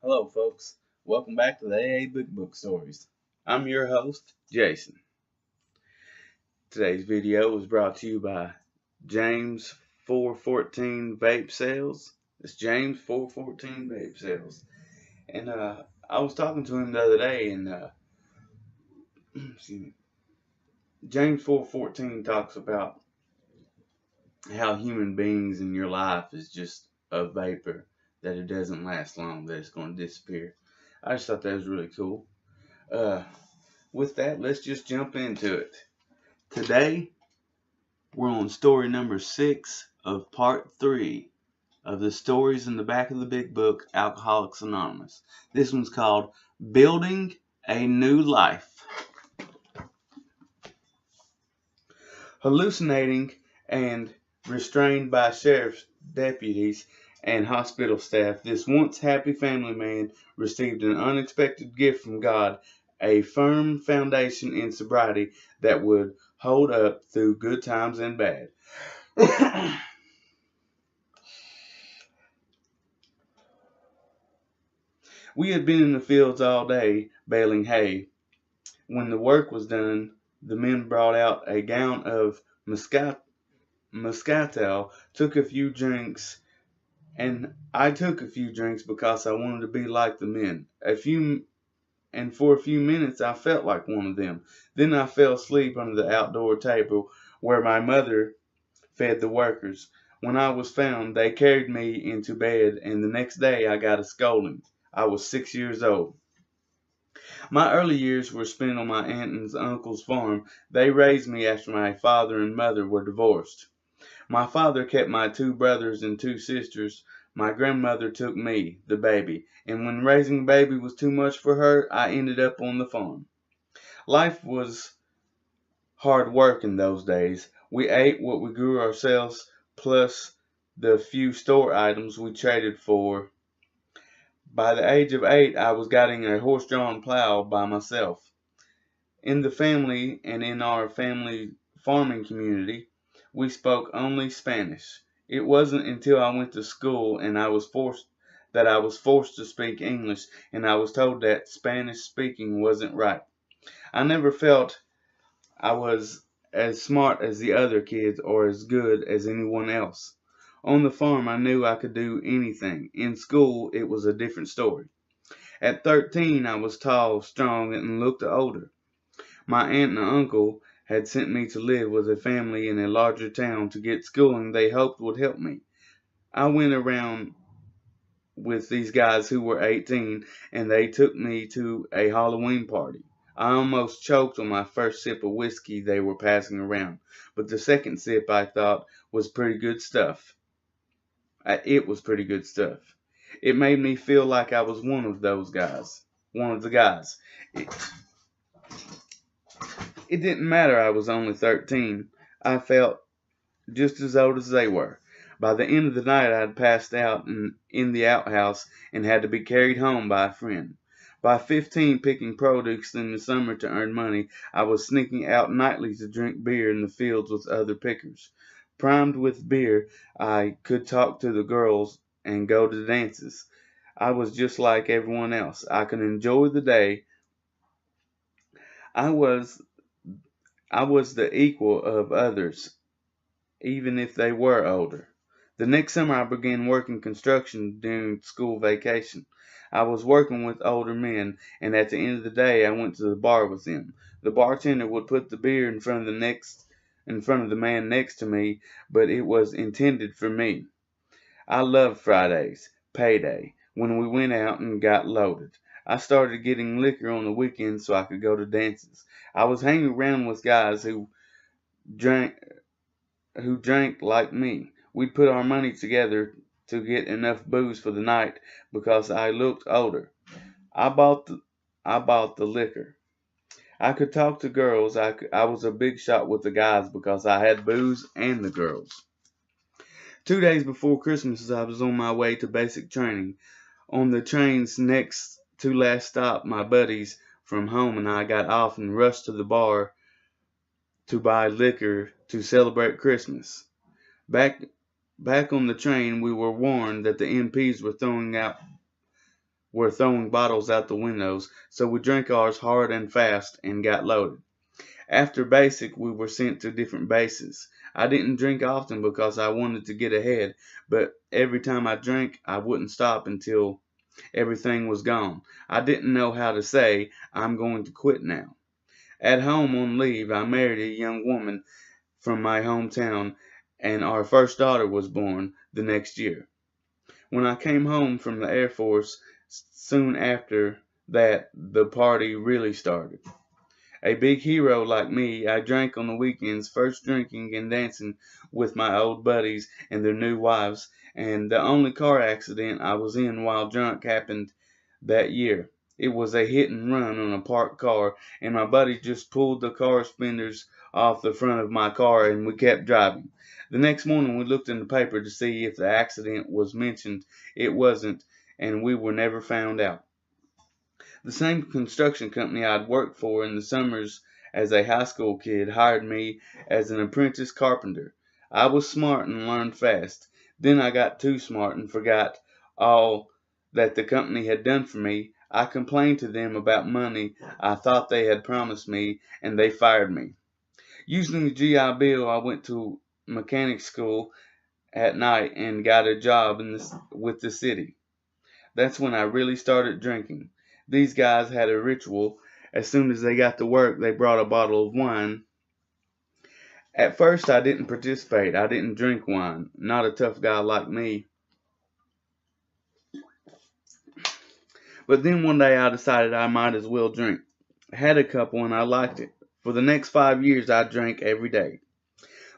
Hello, folks. Welcome back to the AA Big Book Stories. I'm your host, Jason. Today's video was brought to you by James 414 Vape Sales. It's James 414 Vape Sales. And I was talking to him the other day, and excuse me, James 414 talks about how human beings in your life is just a vapor, that it doesn't last long, that it's going to disappear. I just thought that was really cool. Uh, with that, let's just jump into it. Today, we're on story number 6 of part 3 of the stories in the back of the big book, Alcoholics Anonymous. This one's called Building a New Life. Hallucinating and restrained by sheriff's deputies and hospital staff, this once happy family man received an unexpected gift from God, a firm foundation in sobriety that would hold up through good times and bad. We had been in the fields all day baling hay. When the work was done, the men brought out a gallon of Moscatel, took a few drinks, and I took a few drinks because I wanted to be like the men. For a few minutes I felt like one of them. Then I fell asleep under the outdoor table where my mother fed the workers. When I was found, they carried me into bed, and the next day I got a scolding. I was 6 years old. My early years were spent on my aunt and uncle's farm. They raised me after my father and mother were divorced. My father kept my 2 brothers and 2 sisters. My grandmother took me, the baby, and when raising a baby was too much for her, I ended up on the farm. Life was hard work in those days. We ate what we grew ourselves, plus the few store items we traded for. By the age of 8, I was guiding a horse-drawn plow by myself. In the family and in our family farming community, we spoke only Spanish. It wasn't until I went to school and I was forced to speak English, and I was told that Spanish speaking wasn't right. I never felt I was as smart as the other kids or as good as anyone else. On the farm, I knew I could do anything. In school, it was a different story. At 13, I was tall, strong, and looked older. My aunt and uncle had sent me to live with a family in a larger town to get schooling they hoped would help me. I went around with these guys who were 18, and they took me to a Halloween party. I almost choked on my first sip of whiskey they were passing around, but the second sip I thought was pretty good stuff. It was pretty good stuff. It made me feel like I was one of those guys. One of the guys. It didn't matter I was only 13. I felt just as old as they were. By the end of the night I had passed out in the outhouse and had to be carried home by a friend. By 15, picking produce in the summer to earn money, I was sneaking out nightly to drink beer in the fields with other pickers. Primed with beer, I could talk to the girls and go to dances. I was just like everyone else. I could enjoy the day. I was I was the equal of others, even if they were older. The next summer I began working construction during school vacation. I was working with older men, and at the end of the day I went to the bar with them. The bartender would put the beer in front of the man next to me, but it was intended for me. I loved Fridays, payday, when we went out and got loaded. I started getting liquor on the weekends so I could go to dances. I was hanging around with guys drank who drank like me. We'd put our money together to get enough booze for the night because I looked older. I bought the, I bought the liquor. I could talk to girls. I was a big shot with the guys because I had booze and the girls. 2 days before Christmas, I was on my way to basic training. On the train's next to last stop, my buddies from home and I got off and rushed to the bar to buy liquor to celebrate Christmas. Back Back on the train, we were warned that the MPs were throwing bottles out the windows, so we drank ours hard and fast and got loaded. After basic, we were sent to different bases. I didn't drink often because I wanted to get ahead, but every time I drank, I wouldn't stop until everything was gone. I didn't know how to say, I'm going to quit now. At home on leave, I married a young woman from my hometown, and our first daughter was born the next year. When I came home from the Air Force, soon after that, the party really started. A big hero like me, I drank on the weekends, first drinking and dancing with my old buddies and their new wives, and the only car accident I was in while drunk happened that year. It was a hit and run on a parked car, and my buddy just pulled the car fenders off the front of my car and we kept driving. The next morning we looked in the paper to see if the accident was mentioned. It wasn't, and we were never found out. The same construction company I'd worked for in the summers as a high school kid hired me as an apprentice carpenter. I was smart and learned fast. Then I got too smart and forgot all that the company had done for me. I complained to them about money I thought they had promised me, and they fired me. Using the GI Bill, I went to mechanic school at night and got a job with the city. That's when I really started drinking. These guys had a ritual. As soon as they got to work, they brought a bottle of wine. At first, I didn't participate. I didn't drink wine. Not a tough guy like me. But then one day I decided I might as well drink. I had a couple and I liked it. For the next 5 years, I drank every day.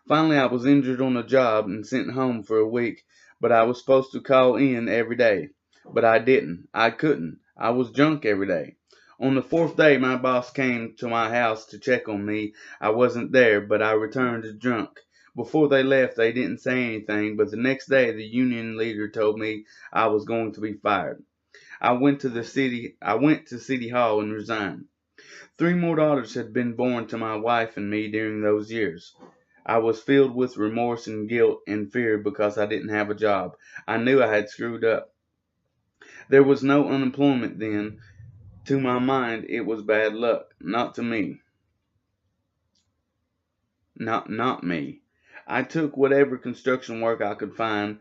Finally, I was injured on a job and sent home for a week, but I was supposed to call in every day. But I didn't. I couldn't. I was drunk every day. On the fourth day, my boss came to my house to check on me. I wasn't there, but I returned drunk. Before they left, they didn't say anything, but the next day, the union leader told me I was going to be fired. I went to City Hall and resigned. 3 more daughters had been born to my wife and me during those years. I was filled with remorse and guilt and fear because I didn't have a job. I knew I had screwed up. There was no unemployment then. To my mind, it was bad luck. Not to me. Not me. I took whatever construction work I could find,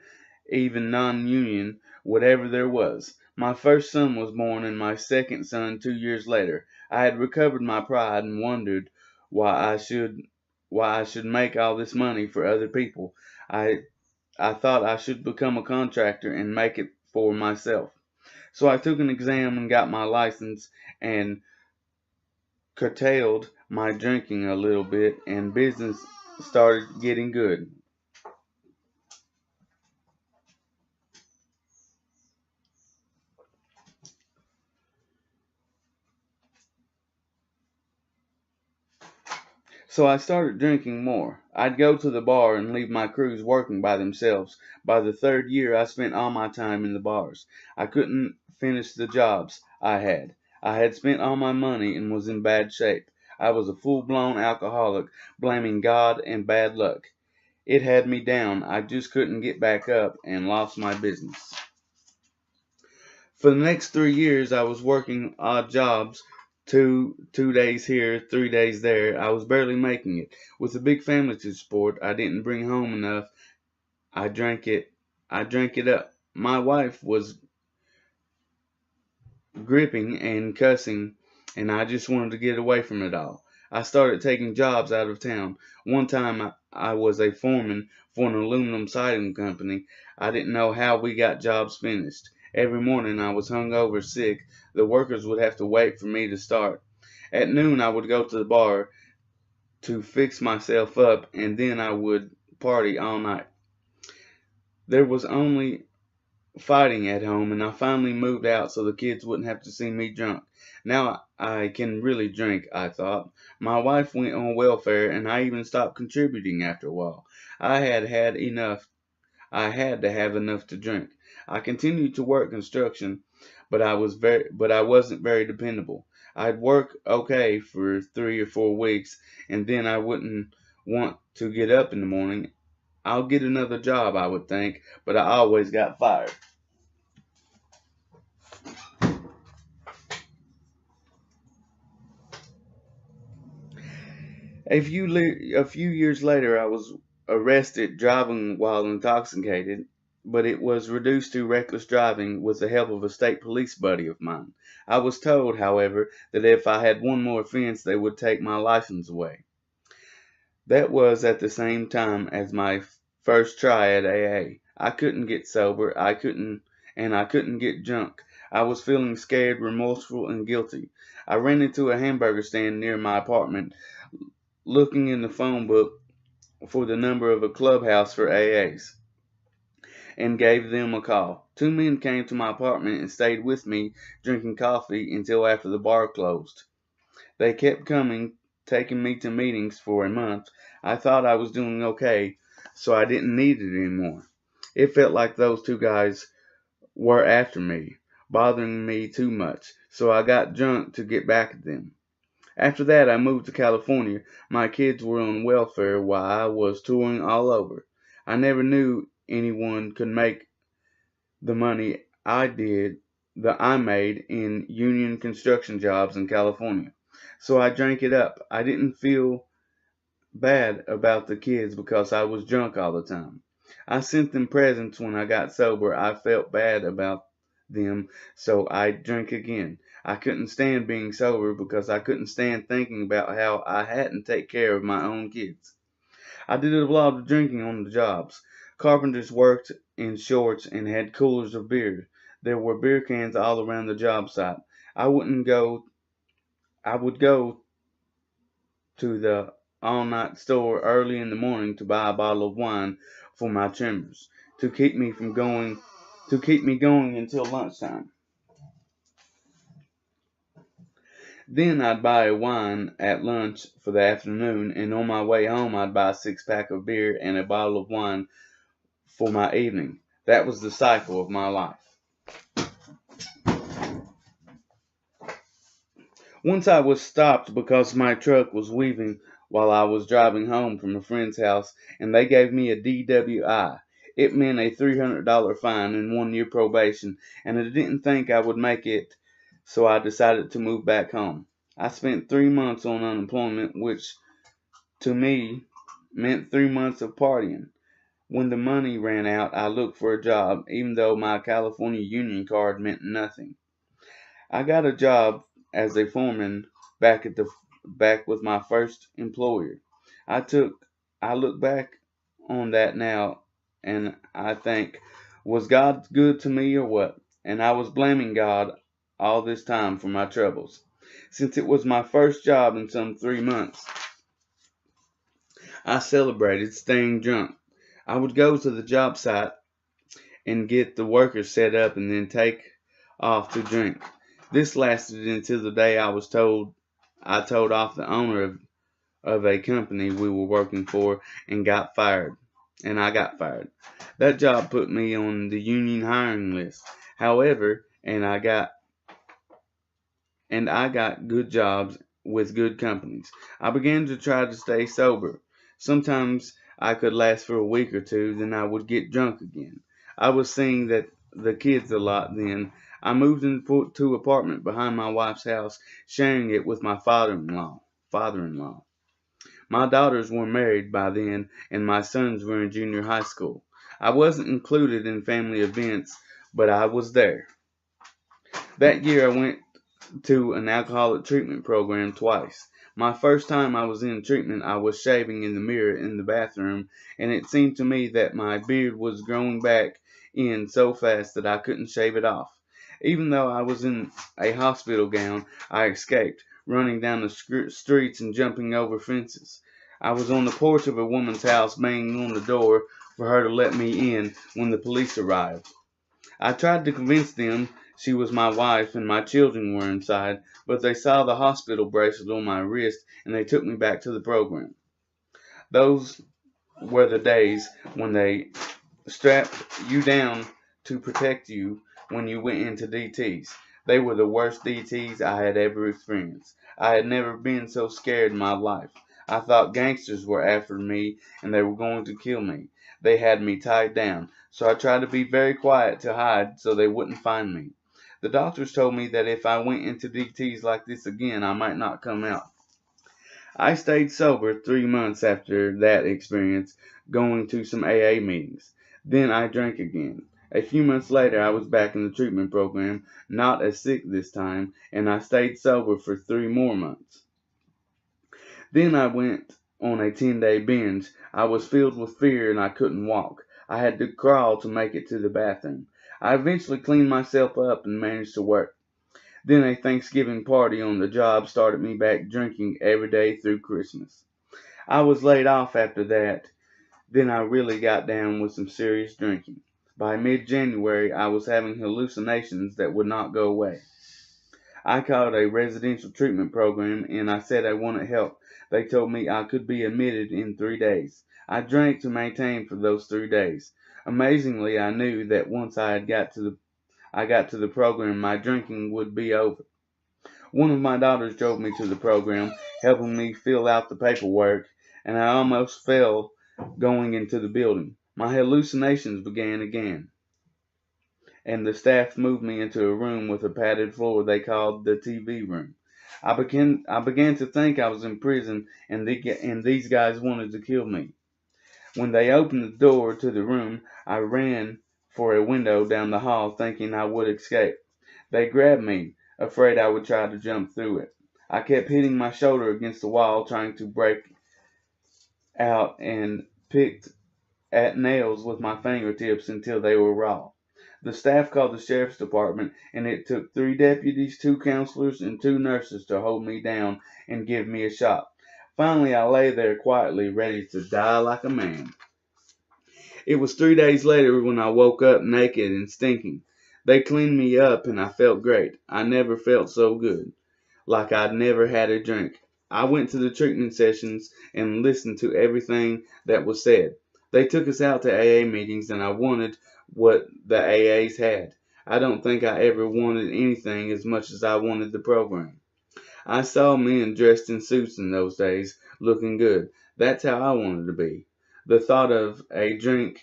even non-union, whatever there was. My first son was born and my second son 2 years later. I had recovered my pride and wondered why I should make all this money for other people. I thought I should become a contractor and make it for myself. So I took an exam and got my license and curtailed my drinking a little bit, and business started getting good. So I started drinking more. I'd go to the bar and leave my crews working by themselves. By the third year, I spent all my time in the bars. I couldn't finish the jobs I had. I had spent all my money and was in bad shape. I was a full-blown alcoholic, blaming God and bad luck. It had me down. I just couldn't get back up and lost my business. For the next 3 years, I was working odd jobs, two days here, 3 days there. I was barely making it. With a big family to support, I didn't bring home enough. I drank it. I drank it up. My wife was gripping and cussing, and I just wanted to get away from it all. I started taking jobs out of town. One time I was a foreman for an aluminum siding company. I didn't know how we got jobs finished. Every morning I was hungover sick. The workers would have to wait for me to start. At noon I would go to the bar to fix myself up, and then I would party all night. There was only fighting at home, and I finally moved out so the kids wouldn't have to see me drunk. Now I can really drink, I thought. My wife went on welfare, and I even stopped contributing after a while. I had enough. I had to have enough to drink. I continued to work construction, but I wasn't very dependable. I'd work okay for 3 or 4 weeks, and then I wouldn't want to get up in the morning. I'll get another job, I would think, but I always got fired. A few years later, I was arrested driving while intoxicated, but it was reduced to reckless driving with the help of a state police buddy of mine. I was told, however, that if I had one more offense, they would take my license away. That was at the same time as my first try at AA. I couldn't get sober, I couldn't get drunk. I was feeling scared, remorseful, and guilty. I ran into a hamburger stand near my apartment, looking in the phone book for the number of a clubhouse for AAs, and gave them a call. Two men came to my apartment and stayed with me, drinking coffee until after the bar closed. They kept coming, taking me to meetings for a month. I thought I was doing okay, so I didn't need it anymore. It felt like those two guys were after me, bothering me too much, so I got drunk to get back at them. After that, I moved to California. My kids were on welfare while I was touring all over. I never knew anyone could make the money that I made in union construction jobs in California. So I drank it up. I didn't feel bad about the kids because I was drunk all the time. I sent them presents when I got sober. I felt bad about them, so I drank again. I couldn't stand being sober because I couldn't stand thinking about how I hadn't taken care of my own kids. I did a lot of drinking on the jobs. Carpenters worked in shorts and had coolers of beer. There were beer cans all around the job site. I wouldn't go I would go to the all-night store early in the morning to buy a bottle of wine for my trimmers to keep me going until lunchtime. Then I'd buy a wine at lunch for the afternoon, and on my way home I'd buy a six-pack of beer and a bottle of wine for my evening. That was the cycle of my life. Once I was stopped because my truck was weaving while I was driving home from a friend's house, and they gave me a DWI. It meant a $300 fine and 1 year probation, and I didn't think I would make it, so I decided to move back home. I spent 3 months on unemployment, which to me meant 3 months of partying. When the money ran out, I looked for a job, even though my California union card meant nothing. I got a job as a foreman back with my first employer. I took I look back on that now and I think, was God good to me or what? And I was blaming God all this time for my troubles. Since it was my first job in some 3 months, I celebrated staying drunk. I would go to the job site and get the workers set up and then take off to drink. This lasted until the day I told off the owner of a company we were working for and got fired. And I got fired. That job put me on the union hiring list. However, and I got good jobs with good companies. I began to try to stay sober. Sometimes I could last for a week or two, then I would get drunk again. I was seeing that the kids a lot then. I moved into an apartment behind my wife's house, sharing it with my father-in-law. My daughters were married by then, and my sons were in junior high school. I wasn't included in family events, but I was there. That year I went to an alcoholic treatment program twice. My first time I was in treatment, I was shaving in the mirror in the bathroom, and it seemed to me that my beard was growing back in so fast that I couldn't shave it off. Even though I was in a hospital gown, I escaped, running down the streets and jumping over fences. I was on the porch of a woman's house banging on the door for her to let me in when the police arrived. I tried to convince them she was my wife and my children were inside, but they saw the hospital bracelet on my wrist and they took me back to the program. Those were the days when they strapped you down to protect you when you went into DTs. They were the worst DTs I had ever experienced. I had never been so scared in my life. I thought gangsters were after me and they were going to kill me. They had me tied down, so I tried to be very quiet to hide so they wouldn't find me. The doctors told me that if I went into DTs like this again, I might not come out. I stayed sober 3 months after that experience, going to some AA meetings. Then I drank again. A few months later, I was back in the treatment program, not as sick this time, and I stayed sober for 3 more months. Then I went on a 10-day binge. I was filled with fear and I couldn't walk. I had to crawl to make it to the bathroom. I eventually cleaned myself up and managed to work. Then a Thanksgiving party on the job started me back drinking every day through Christmas. I was laid off after that. Then I really got down with some serious drinking. By mid-January, I was having hallucinations that would not go away. I called a residential treatment program and I said I wanted help. They told me I could be admitted in 3 days. I drank to maintain for those 3 days. Amazingly, I knew that once I got to the program, my drinking would be over. One of my daughters drove me to the program, helping me fill out the paperwork, and I almost fell going into the building. My hallucinations began again, and the staff moved me into a room with a padded floor they called the TV room. I began to think I was in prison, and these guys wanted to kill me. When they opened the door to the room, I ran for a window down the hall, thinking I would escape. They grabbed me, afraid I would try to jump through it. I kept hitting my shoulder against the wall, trying to break out, and picked at nails with my fingertips until they were raw. The staff called the sheriff's department, and it took 3 deputies, 2 counselors, and 2 nurses to hold me down and give me a shot. Finally, I lay there quietly, ready to die like a man. It was 3 days later when I woke up naked and stinking. They cleaned me up, and I felt great. I never felt so good, like I'd never had a drink. I went to the treatment sessions and listened to everything that was said. They took us out to AA meetings, and I wanted what the AAs had. I don't think I ever wanted anything as much as I wanted the program. I saw men dressed in suits in those days, looking good. That's how I wanted to be. The thought of a drink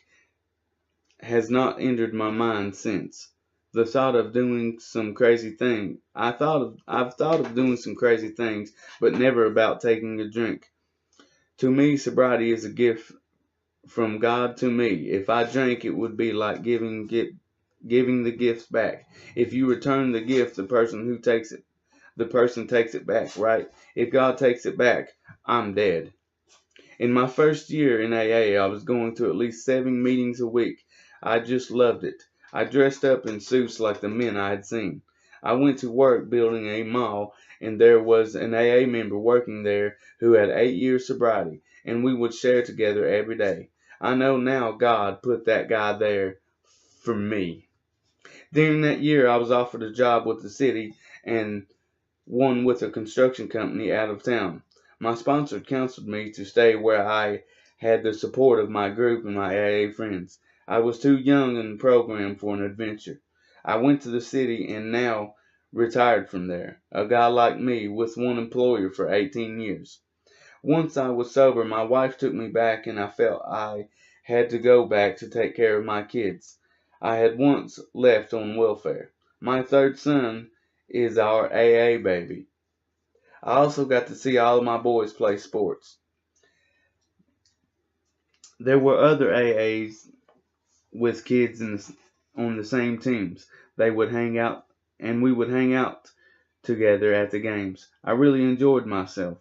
has not entered my mind since. The thought of doing some crazy thing. I've thought of doing some crazy things, but never about taking a drink. To me, sobriety is a gift from God to me. If I drank, it would be like giving the gifts back. If you return the gift, the person takes it back, right? If God takes it back, I'm dead. In my first year in AA, I was going to at least 7 meetings a week. I just loved it. I dressed up in suits like the men I had seen. I went to work building a mall, and there was an AA member working there who had 8 years sobriety, and we would share together every day. I know now God put that guy there for me. During that year, I was offered a job with the city and one with a construction company out of town. My sponsor counseled me to stay where I had the support of my group and my AA friends. I was too young in the program for an adventure. I went to the city and now retired from there. A guy like me with one employer for 18 years. Once I was sober, my wife took me back and I felt I had to go back to take care of my kids. I had once left on welfare. My 3rd son is our AA baby. I also got to see all of my boys play sports. There were other AAs with kids on the same teams. They would hang out and we would hang out together at the games. I really enjoyed myself.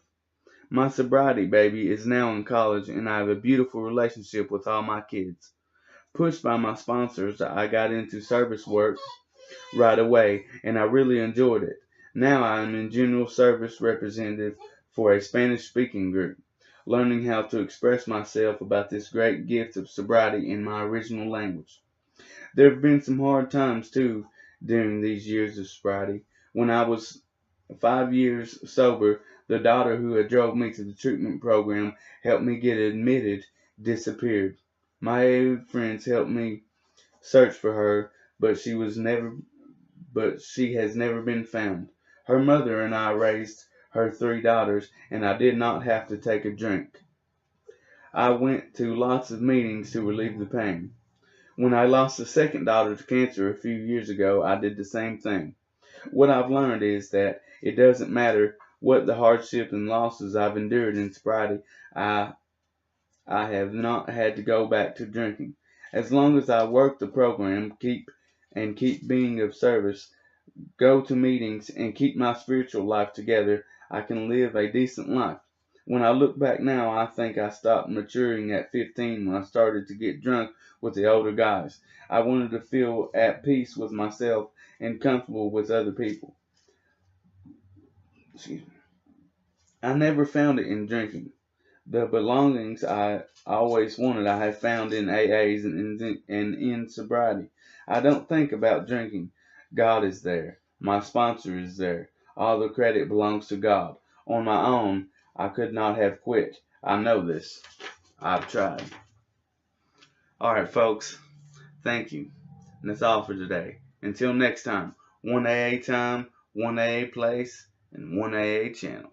My sobriety baby is now in college and I have a beautiful relationship with all my kids. Pushed by my sponsors, I got into service work right away and I really enjoyed it. Now I am in general service representative for a Spanish speaking group, learning how to express myself about this great gift of sobriety in my original language. There have been some hard times too during these years of sobriety. When I was 5 years sober, the daughter who had drove me to the treatment program helped me get admitted disappeared. My AA friends helped me search for her, but she has never been found. Her mother and I raised her 3 daughters, and I did not have to take a drink. I went to lots of meetings to relieve the pain. When I lost the 2nd daughter to cancer a few years ago, I did the same thing. What I've learned is that it doesn't matter what the hardship and losses I've endured in sobriety, I have not had to go back to drinking. As long as I work the program, keep being of service, go to meetings, and keep my spiritual life together, I can live a decent life. When I look back now, I think I stopped maturing at 15 when I started to get drunk with the older guys. I wanted to feel at peace with myself and comfortable with other people. Excuse me. I never found it in drinking. The belongings I always wanted I have found in AAs and in sobriety. I don't think about drinking. God is there. My sponsor is there. All the credit belongs to God. On my own, I could not have quit. I know this. I've tried. Alright, folks. Thank you. And that's all for today. Until next time, one AA time, one AA place, and one AA channel.